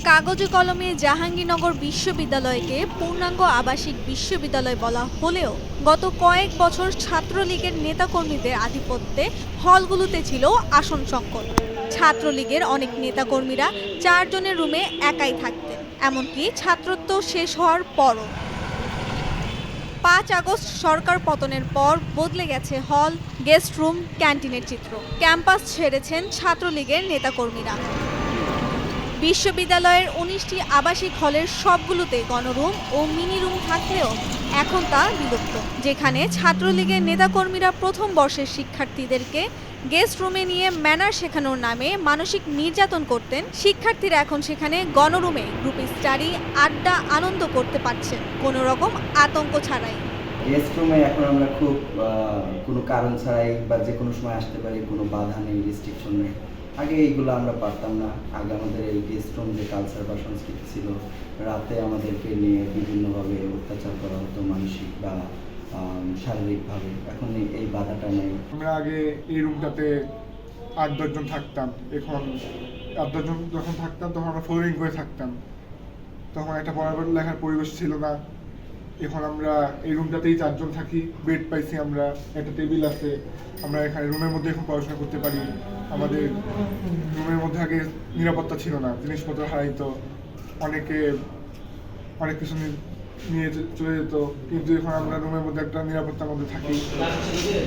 কাগজে কলমে জাহাঙ্গীরনগর বিশ্ববিদ্যালয়কে পূর্ণাঙ্গ আবাসিক বিশ্ববিদ্যালয় বলা হলেও গত কয়েক বছর ছাত্রলীগের নেতাকর্মীদের আধিপত্যে হলগুলোতে ছিল আসন সংকট। ছাত্রলীগের অনেক নেতাকর্মীরা 4 জনের রুমে একাই থাকতেন, এমনকি ছাত্রত্ব শেষ হওয়ার পরও। 5 আগস্ট সরকার পতনের পর বদলে গেছে হল, গেস্ট রুম, ক্যান্টিনের চিত্র। ক্যাম্পাস ছেড়েছেন ছাত্রলীগের নেতাকর্মীরা। বিশ্ববিদ্যালয়ের 19টি আবাসিক হলের সবগুলোতে গণরুম ও মিনি রুম থাকলেও এখন তা বিলুপ্ত। যেখানে ছাত্রলীগের নেতাকর্মীরা প্রথম বর্ষের শিক্ষার্থীদেরকে গেস্ট রুমে নিয়ে ম্যানার শেখানোর নামে মানসিক নির্যাতন করতেন, শিক্ষার্থীরা এখন সেখানে গণরুমে গ্রুপ স্টাডি, আড্ডা, আনন্দ করতে পারছেন কোনো রকম আতঙ্ক ছাড়াই। গেস্ট রুমে এখন আমরা খুব কোনো কারণ ছাড়াই বা যে কোনো সময় আসতে পারি, কোনো বাধা নেই, রেস্ট্রিকশন নেই। আগে এইগুলো আমরা পারতাম না। আগে আমাদের এই গেস্ট রুম যে কালচার বা সংস্কৃতি ছিল, রাতে আমাদেরকে নিয়ে বিভিন্নভাবে অত্যাচার করা হতো, মানসিক বা শারীরিকভাবে। এখন এই বাধাটা নেই। আমরা আগে এই রুমটাতে 8-10 জন থাকতাম। এখন 8-10 জন যখন থাকতাম তখন আমরা ফ্লোরিং করে থাকতাম। তখন একটা পড়ালেখার পরিবেশ ছিল না। এখন আমরা এই রুমটাতেই 4 জন থাকি, বেড পাইছি, আমরা একটা টেবিল আছে, আমরা এখানে রুমের মধ্যে এখন পড়াশোনা করতে পারি। আমাদের রুমের মধ্যে আগে নিরাপত্তা ছিল না, জিনিসপত্র হারাইতো, অনেকে অনেক কিছু নিয়ে চলে যেত, কিন্তু এখন আমরা রুমের মধ্যে একটা নিরাপত্তার মধ্যে থাকি।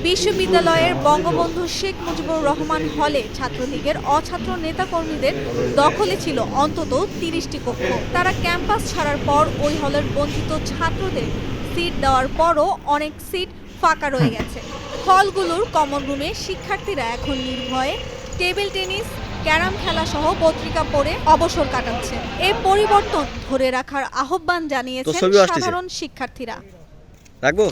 বিশ্ববিদ্যালয়ের বঙ্গবন্ধু শেখ মুজিবুর রহমান হলে ছাত্রলীগের অছাত্র নেতাকর্মীদের দখলে ছিল অন্তত 30টি কক্ষ। তারা ক্যাম্পাস ছাড়ার পর ওই হলের বঞ্চিত ছাত্রদের সিট দেওয়ার পরও অনেক সিট ফাঁকা রয়ে গেছে। হলগুলোর কমন রুমে শিক্ষার্থীরা এখন নির্ভয়ে টেবিল টেনিস, ক্যারাম খেলা সহ পত্রিকা পড়ে অবসর কাটাচ্ছে। এই পরিবর্তন ধরে রাখার আহ্বান জানিয়েছেন সাধারণ শিক্ষার্থীরা। রাখবো।